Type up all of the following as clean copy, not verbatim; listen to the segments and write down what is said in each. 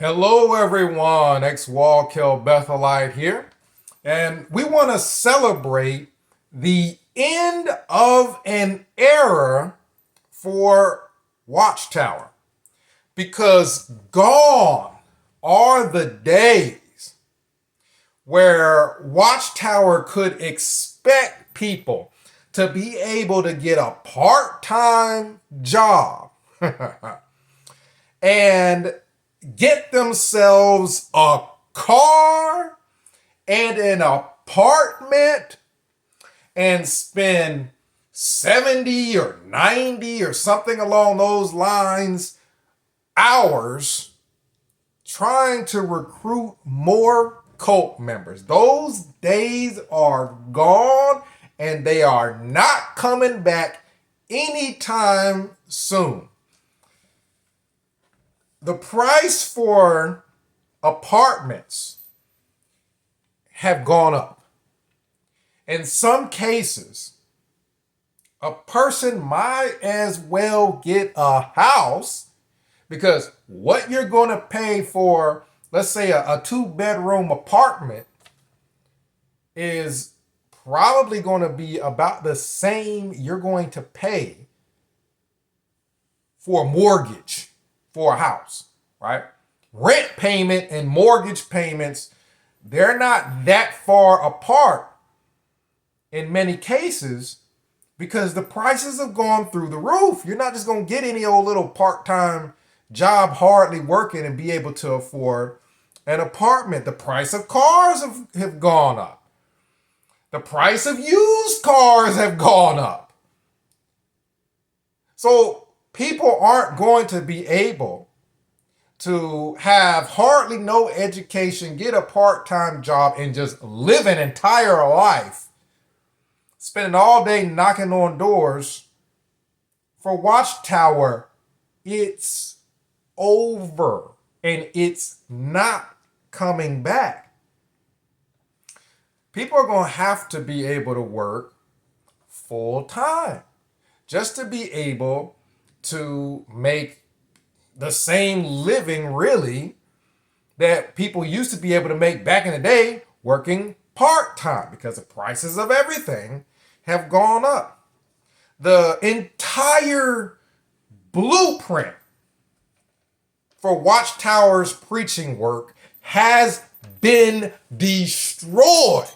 Hello, everyone. Ex-Wallkill Bethelite here. And we want to celebrate the end of an era for Watchtower. Because gone are the days where Watchtower could expect people to be able to get a part-time job and get themselves a car and an apartment and spend 70 or 90 or something along those lines hours trying to recruit more cult members. Those days are gone and they are not coming back anytime soon. The price for apartments have gone up. In some cases, a person might as well get a house because what you're going to pay for, let's say, a two-bedroom apartment is probably going to be about the same you're going to pay for a mortgage for a house, right? Rent payment and mortgage payments, they're not that far apart in many cases because the prices have gone through the roof. You're not just going to get any old little part-time job hardly working and be able to afford an apartment. The price of cars have gone up. The price of used cars have gone up. So people aren't going to be able to have hardly no education, get a part-time job, and just live an entire life, spending all day knocking on doors. For Watchtower, it's over, and it's not coming back. People are going to have to be able to work full-time just to be able to make the same living, really, that people used to be able to make back in the day working part-time because the prices of everything have gone up. The entire blueprint for Watchtower's preaching work has been destroyed.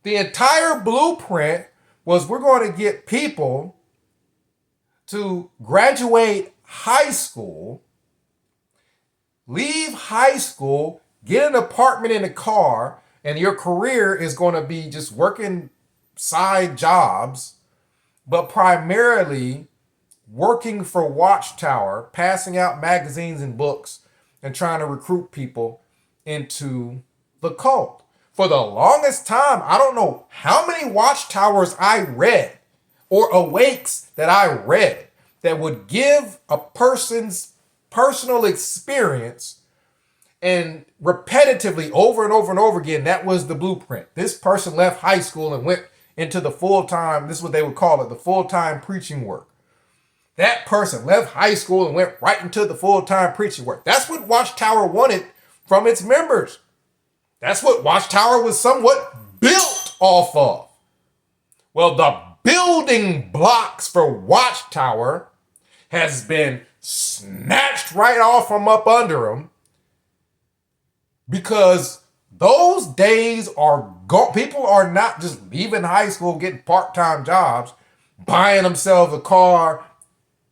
The entire blueprint was we're going to get people to graduate high school, leave high school, get an apartment and a car, and your career is going to be just working side jobs, but primarily working for Watchtower, passing out magazines and books, and trying to recruit people into the cult. For the longest time, I don't know how many Watchtowers I read or awakes that I read that would give a person's personal experience and repetitively over and over and over again, that was the blueprint. This person left high school and went into the full-time, this is what they would call it, the full-time preaching work. That person left high school and went right into the full-time preaching work. That's what Watchtower wanted from its members. That's what Watchtower was somewhat built off of. Well, the building blocks for Watchtower has been snatched right off from up under them because those days are gone. People are not just leaving high school, getting part-time jobs, buying themselves a car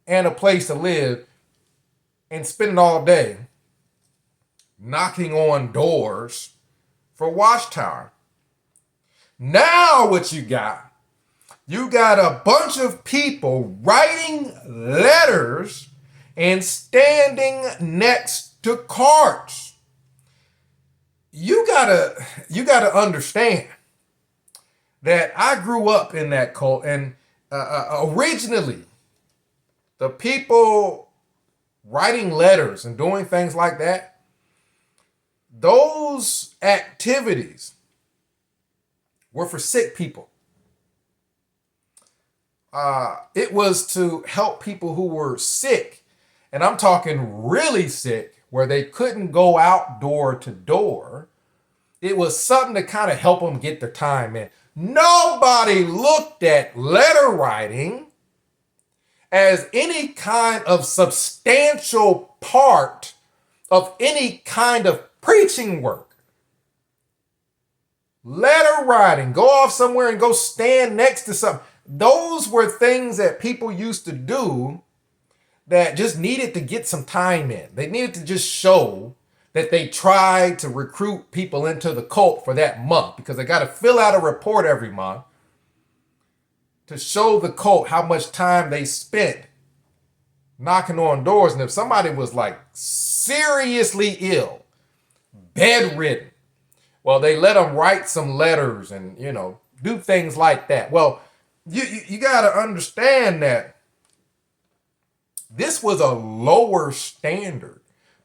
and a place to live and spending all day knocking on doors for Watchtower. Now what you got a bunch of people writing letters and standing next to carts. You gotta understand that I grew up in that cult, and originally the people writing letters and doing things like that, those activities were for sick people. It was to help people who were sick, and I'm talking really sick, where they couldn't go out door to door. It was something to kind of help them get their time in. Nobody looked at letter writing as any kind of substantial part of any kind of preaching work. Letter writing, go off somewhere and go stand next to something. Those were things that people used to do that just needed to get some time in. They needed to just show that they tried to recruit people into the cult for that month, because they got to fill out a report every month to show the cult how much time they spent knocking on doors. And if somebody was like seriously ill, bedridden, well, they let them write some letters and, do things like that. Well, you got to understand that this was a lower standard.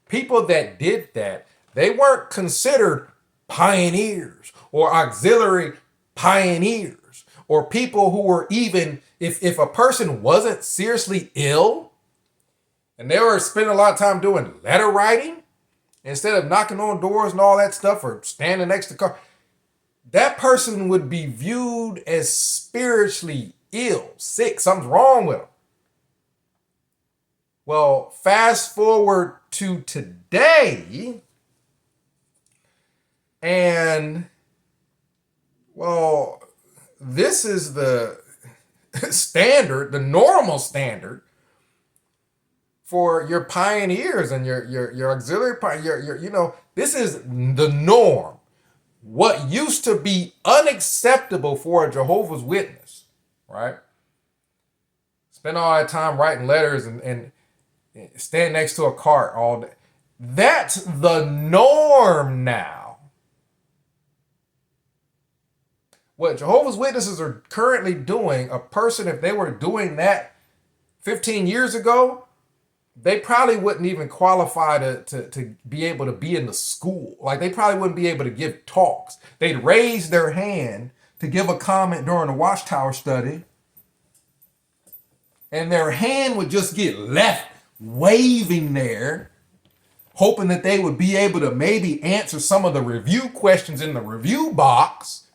People that did that, they weren't considered pioneers or auxiliary pioneers, or people who were even, if a person wasn't seriously ill and they were spending a lot of time doing letter writing instead of knocking on doors and all that stuff or standing next to car, that person would be viewed as spiritually ill, sick, something's wrong with them. Well, fast forward to today, and, well, this is the standard, the normal standard for your pioneers and your auxiliary pioneers. This is the norm. What used to be unacceptable for a Jehovah's Witness, right? Spend all that time writing letters and stand next to a cart all day. That's the norm now. What Jehovah's Witnesses are currently doing, a person, if they were doing that 15 years ago, they probably wouldn't even qualify to be able to be in the school. Like, they probably wouldn't be able to give talks. They'd raise their hand to give a comment during the Watchtower study, and their hand would just get left waving there, hoping that they would be able to maybe answer some of the review questions in the review box.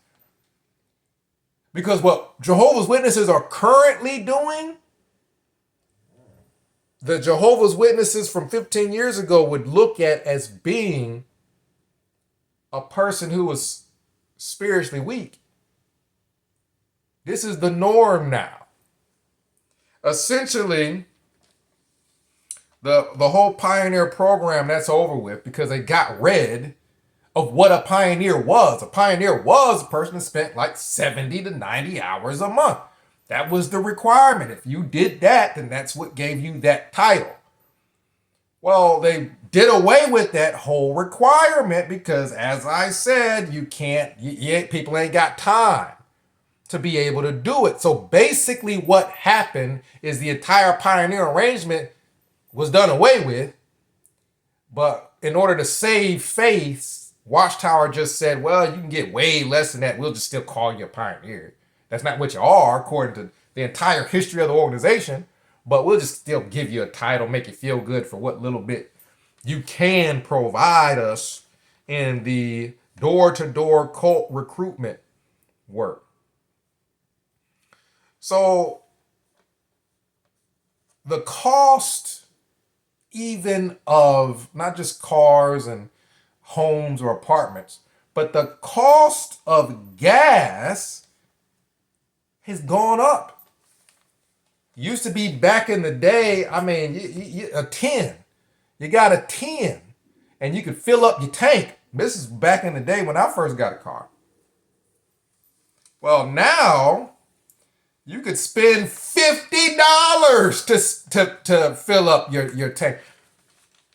Because what Jehovah's Witnesses are currently doing, the Jehovah's Witnesses from 15 years ago would look at as being a person who was spiritually weak. This is the norm now. Essentially, the whole pioneer program, that's over with, because they got rid of what a pioneer was. A pioneer was a person that spent like 70 to 90 hours a month. That was the requirement. If you did that, then that's what gave you that title. Well, they did away with that whole requirement because, as I said, people ain't got time to be able to do it. So basically what happened is the entire pioneer arrangement was done away with. But in order to save face, Watchtower just said, well, you can get way less than that. We'll just still call you a pioneer. That's not what you are, according to the entire history of the organization. But we'll just still give you a title, make you feel good for what little bit you can provide us in the door-to-door cult recruitment work. So the cost even of not just cars and homes or apartments, but the cost of gas has gone up. Used to be back in the day, a 10. You got a 10 and you could fill up your tank. This is back in the day when I first got a car. Well, now you could spend $50 to fill up your tank.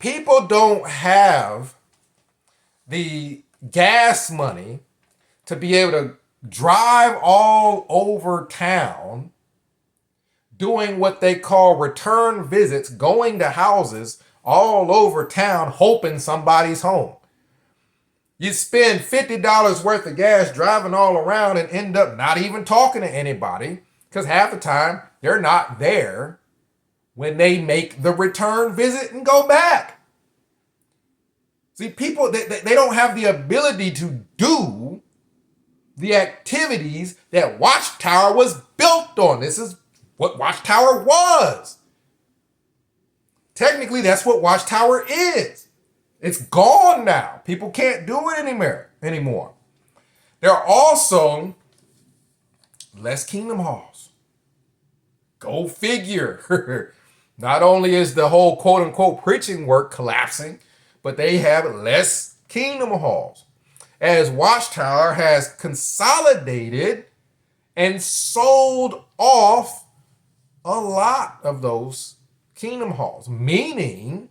People don't have the gas money to be able to drive all over town doing what they call return visits, going to houses all over town hoping somebody's home. You spend $50 worth of gas driving all around and end up not even talking to anybody because half the time they're not there when they make the return visit and go back. See, people, they don't have the ability to do the activities that Watchtower was built on. This is what Watchtower was. Technically, that's what Watchtower is. It's gone now. People can't do it anymore. There are also less kingdom halls. Go figure. Not only is the whole quote unquote preaching work collapsing, but they have less kingdom halls, as Watchtower has consolidated and sold off a lot of those kingdom halls, meaning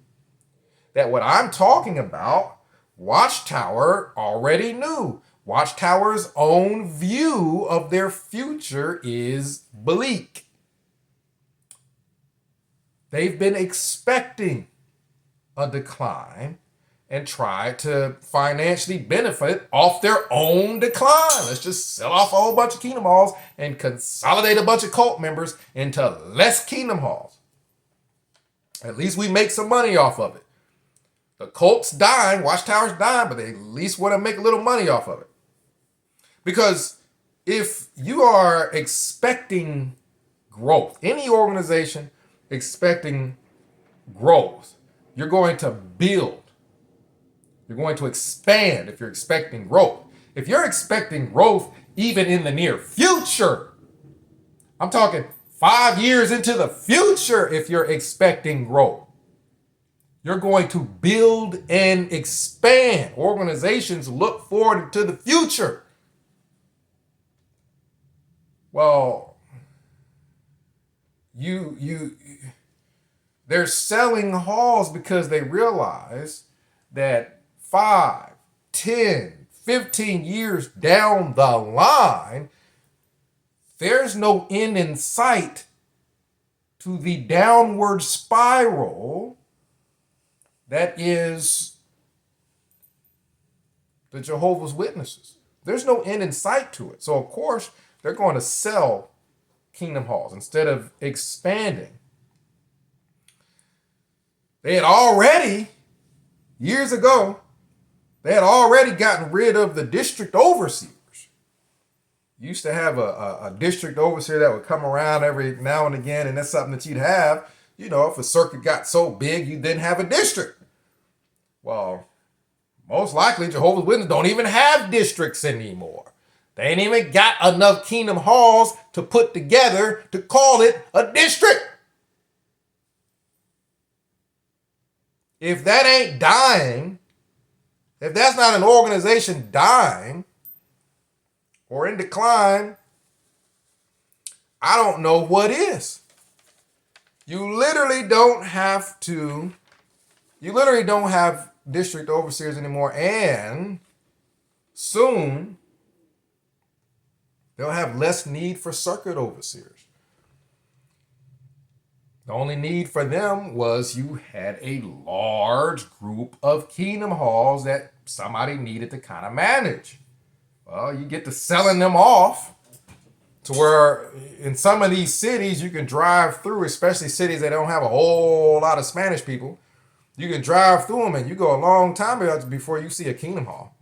that what I'm talking about, Watchtower already knew. Watchtower's own view of their future is bleak. They've been expecting a decline and try to financially benefit off their own decline. Let's just sell off a whole bunch of kingdom halls and consolidate a bunch of cult members into less kingdom halls. At least we make some money off of it. The cult's dying, Watchtower's dying, but they at least want to make a little money off of it. Because if you are expecting growth, any organization expecting growth, you're going to build. You're going to expand if you're expecting growth. If you're expecting growth even in the near future, I'm talking 5 years into the future, if you're expecting growth, you're going to build and expand. Organizations look forward to the future. Well, they're selling halls because they realize that 5, 10, 15 years down the line, there's no end in sight to the downward spiral that is the Jehovah's Witnesses. There's no end in sight to it. So, of course, they're going to sell kingdom halls instead of expanding. They had already, years ago, they had already gotten rid of the district overseers. You used to have a district overseer that would come around every now and again, and that's something that you'd have. You know, if a circuit got so big, you didn't have a district. Well, most likely Jehovah's Witnesses don't even have districts anymore. They ain't even got enough kingdom halls to put together to call it a district. If that ain't dying, if that's not an organization dying or in decline, I don't know what is. You literally don't have district overseers anymore, and soon they'll have less need for circuit overseers. The only need for them was you had a large group of kingdom halls that somebody needed to kind of manage. Well, you get to selling them off to where in some of these cities you can drive through, especially cities that don't have a whole lot of Spanish people. You can drive through them and you go a long time before you see a kingdom hall.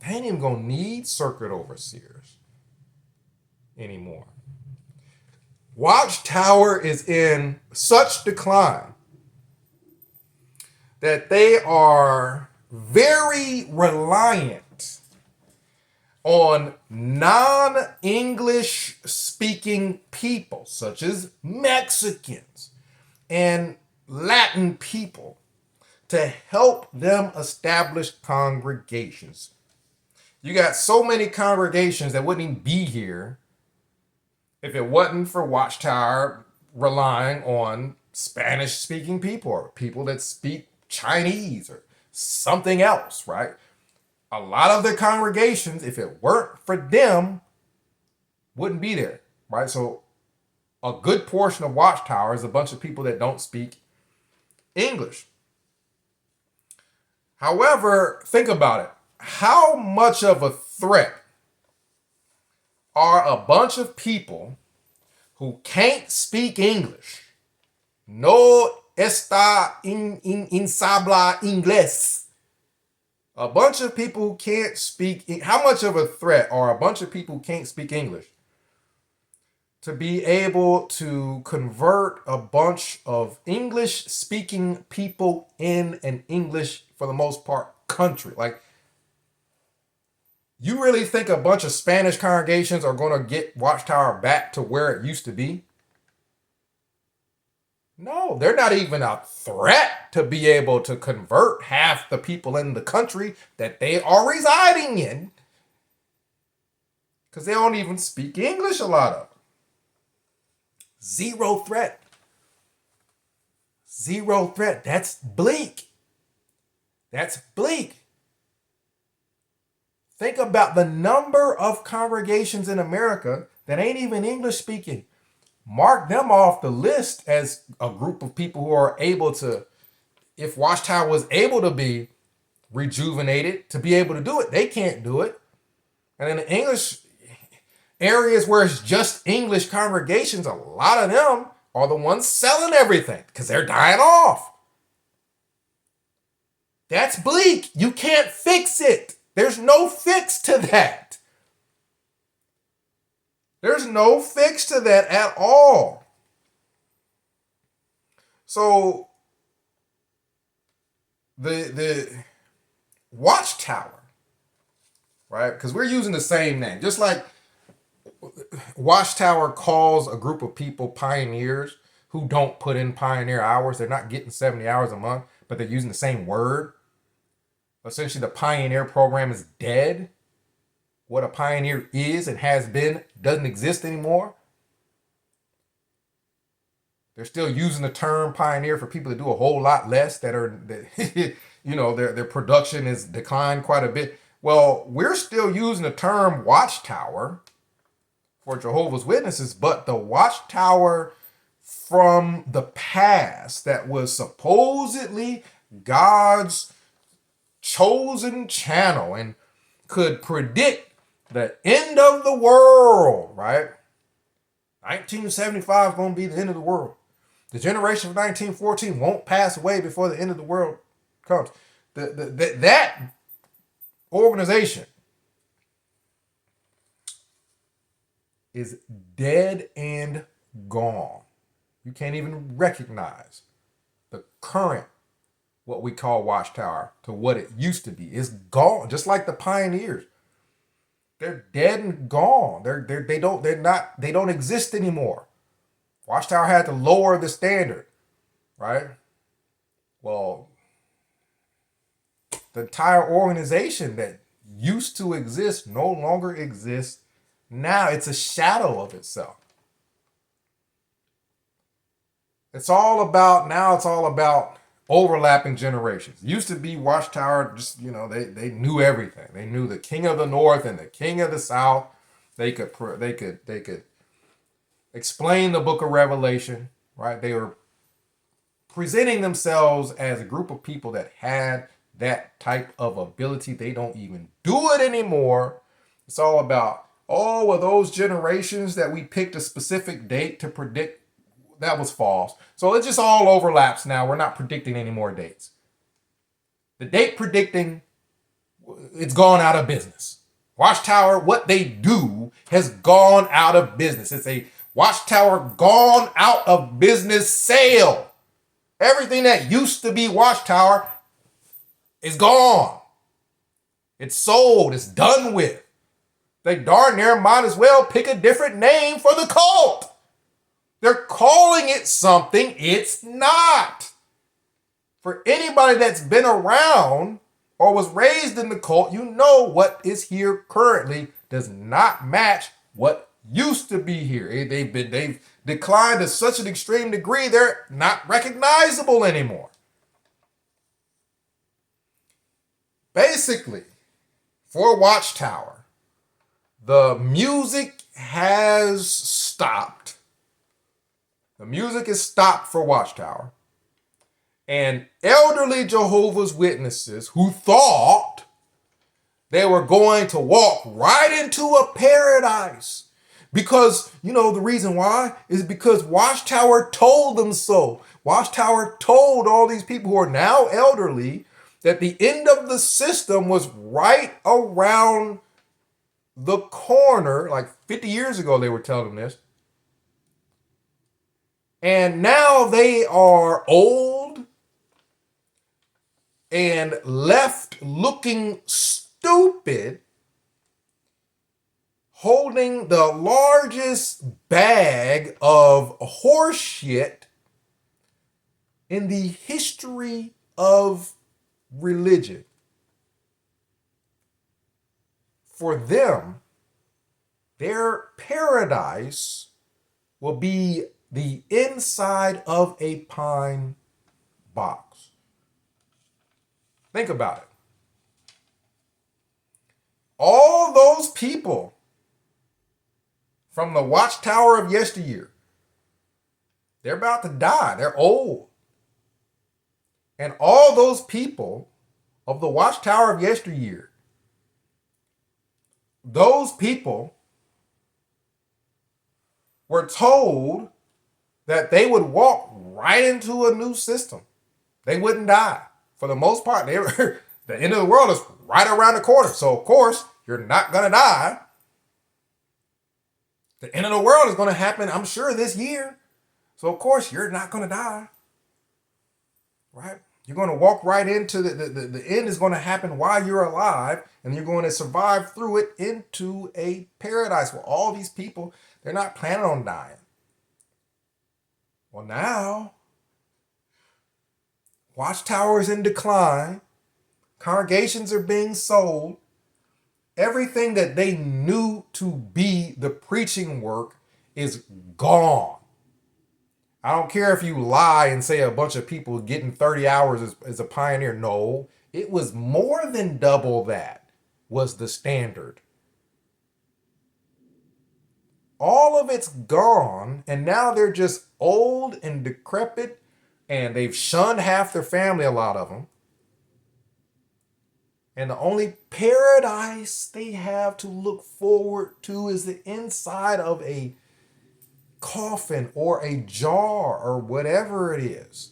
They ain't even going to need circuit overseers anymore. Watchtower is in such decline that they are very reliant on non-English speaking people, such as Mexicans and Latin people, to help them establish congregations. You got so many congregations that wouldn't even be here if it wasn't for Watchtower relying on Spanish-speaking people or people that speak Chinese or something else, right? A lot of the congregations, if it weren't for them, wouldn't be there, right? So a good portion of Watchtower is a bunch of people that don't speak English. However, think about it. How much of a threat are a bunch of people who can't speak English, no está insabla inglés. A bunch of people who can't speak. How much of a threat are a bunch of people who can't speak English to be able to convert a bunch of English speaking people in an English, for the most part, country? Like, you really think a bunch of Spanish congregations are going to get Watchtower back to where it used to be? No, they're not even a threat to be able to convert half the people in the country that they are residing in, because they don't even speak English, a lot of them. Zero threat. Zero threat. That's bleak. That's bleak. Think about the number of congregations in America that ain't even English speaking. Mark them off the list as a group of people who are able to, if Watchtower was able to be rejuvenated, to be able to do it, they can't do it. And in the English areas where it's just English congregations, a lot of them are the ones selling everything because they're dying off. That's bleak. You can't fix it. There's no fix to that. There's no fix to that at all. So the Watchtower, right? Because we're using the same name. Just like Watchtower calls a group of people pioneers who don't put in pioneer hours. They're not getting 70 hours a month, but they're using the same word. Essentially, the pioneer program is dead. What a pioneer is and has been doesn't exist anymore. They're still using the term pioneer for people that do a whole lot less, that their production is declined quite a bit. Well, we're still using the term Watchtower for Jehovah's Witnesses, but the Watchtower from the past that was supposedly God's chosen channel and could predict the end of the world, right? 1975 is going to be the end of the world. The generation of 1914 won't pass away before the end of the world comes. That organization is dead and gone. You can't even recognize the current, what we call Watchtower, to what it used to be. It's gone, just like the pioneers. They're dead and gone. They don't exist anymore. Watchtower had to lower the standard, right? Well, the entire organization that used to exist no longer exists. Now it's a shadow of itself. It's all about overlapping generations. It used to be Watchtower, just, they knew everything. They knew the king of the north and the king of the south. They could explain the book of Revelation, right? They were presenting themselves as a group of people that had that type of ability. They don't even do it anymore. It's all about, well, those generations that we picked a specific date to predict, that was false. So it just all overlaps now. We're not predicting any more dates. The date predicting, it's gone out of business. Watchtower, what they do has gone out of business. It's a Watchtower gone out of business sale. Everything that used to be Watchtower is gone. It's sold. It's done with. They darn near might as well pick a different name for the cult. They're calling it something it's not. For anybody that's been around or was raised in the cult, you know what is here currently does not match what used to be here. They've declined to such an extreme degree they're not recognizable anymore. Basically, for Watchtower, the music has stopped. The music is stopped for Watchtower. And elderly Jehovah's Witnesses who thought they were going to walk right into a paradise Because, the reason why is because Watchtower told them so. Watchtower told all these people who are now elderly that the end of the system was right around the corner. Like 50 years ago, they were telling them this. And now they are old and left looking stupid, holding the largest bag of horse shit in the history of religion. For them, their paradise will be the inside of a pine box. Think about it. All those people from the Watchtower of yesteryear, they're about to die. They're old. And all those people of the Watchtower of yesteryear, those people were told that they would walk right into a new system. They wouldn't die. For the most part, the end of the world is right around the corner. So, of course, you're not going to die. The end of the world is going to happen, I'm sure, this year. So, of course, you're not going to die. Right? You're going to walk right into the end is going to happen while you're alive, and you're going to survive through it into a paradise where all these people, they're not planning on dying. Well, now, Watchtower is in decline. Congregations are being sold. Everything that they knew to be the preaching work is gone. I don't care if you lie and say a bunch of people getting 30 hours as a pioneer. No, it was more than double that was the standard. All of it's gone, and now they're just old and decrepit, and they've shunned half their family, a lot of them. And the only paradise they have to look forward to is the inside of a coffin or a jar or whatever it is.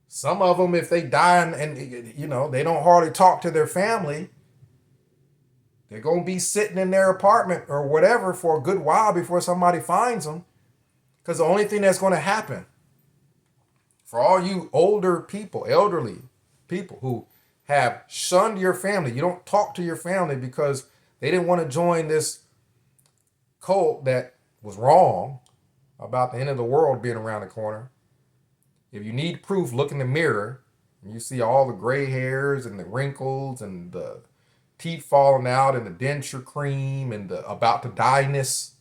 Some of them, if they die and they don't hardly talk to their family, they're going to be sitting in their apartment or whatever for a good while before somebody finds them. Because the only thing that's going to happen for all you older people, elderly people who have shunned your family, you don't talk to your family because they didn't want to join this cult that was wrong about the end of the world being around the corner. If you need proof, look in the mirror and you see all the gray hairs and the wrinkles and the teeth falling out and the denture cream and the about to die-ness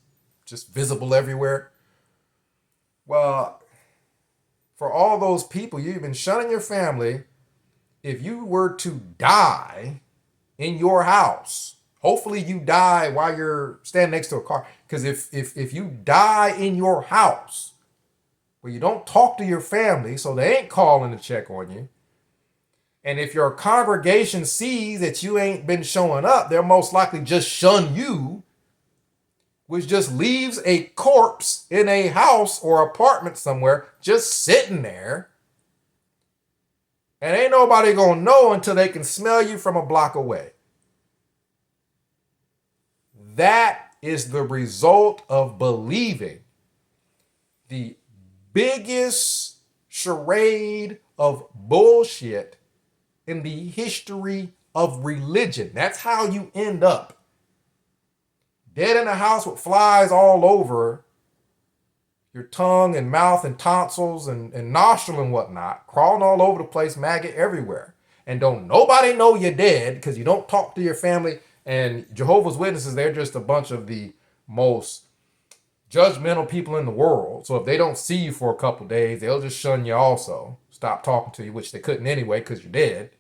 just visible everywhere. Well, for all those people, you've been shunning your family. If you were to die in your house, hopefully you die while you're standing next to a car. Because if you die in your house, where you don't talk to your family, so they ain't calling to check on you, and if your congregation sees that you ain't been showing up, they'll most likely just shun you, which just leaves a corpse in a house or apartment somewhere just sitting there. And ain't nobody gonna know until they can smell you from a block away. That is the result of believing the biggest charade of bullshit in the history of religion. That's how you end up dead in a house with flies all over your tongue and mouth and tonsils and nostril and whatnot, crawling all over the place, maggot everywhere. And don't nobody know you're dead because you don't talk to your family. And Jehovah's Witnesses, they're just a bunch of the most judgmental people in the world. So if they don't see you for a couple days, they'll just shun you also. Stop talking to you, which they couldn't anyway because you're dead.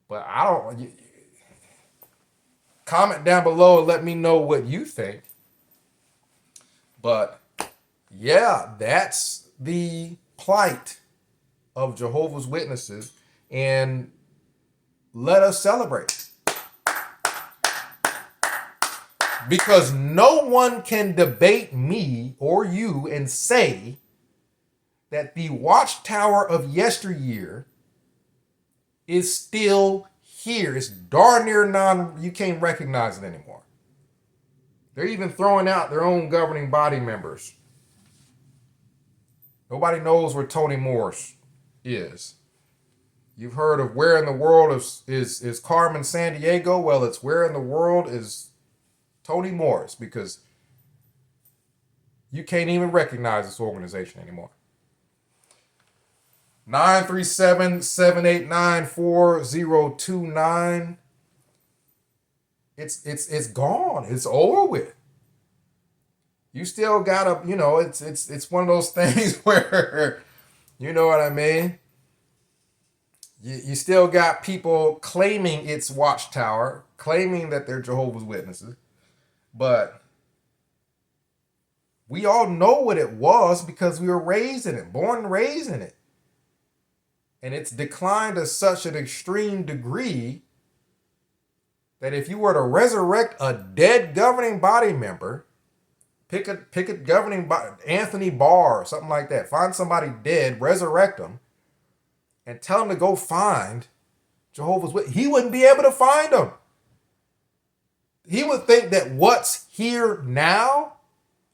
But I don't... Comment down below and let me know what you think. But yeah, that's the plight of Jehovah's Witnesses. And let us celebrate. Because no one can debate me or you and say that the Watchtower of yesteryear is still here. It's darn near you can't recognize it anymore. They're even throwing out their own governing body members. Nobody knows where Tony Morse is. You've heard of where in the world is Carmen Sandiego? Well, it's where in the world is Tony Morse, because you can't even recognize this organization anymore. 937-789-4029. It's gone. It's over with. You still gotta, it's one of those things where, you know what I mean? You still got people claiming it's Watchtower, claiming that they're Jehovah's Witnesses, but we all know what it was because we were raised in it, born and raised in it. And it's declined to such an extreme degree that if you were to resurrect a dead governing body member, pick a governing body, Anthony Barr or something like that, find somebody dead, resurrect them, and tell him to go find Jehovah's Witnesses, he wouldn't be able to find them. He would think that what's here now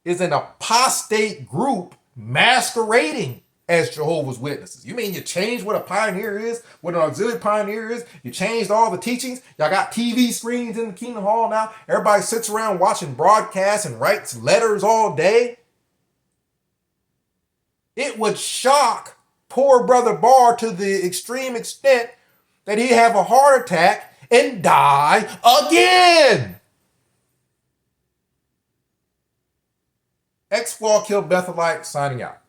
is an apostate group masquerading as Jehovah's Witnesses. You mean you changed what a pioneer is, what an auxiliary pioneer is? You changed all the teachings? Y'all got TV screens in the Kingdom Hall now? Everybody sits around watching broadcasts and writes letters all day? It would shock poor Brother Barr to the extreme extent that he'd have a heart attack and die again. X-Flaw Kill Bethelite signing out.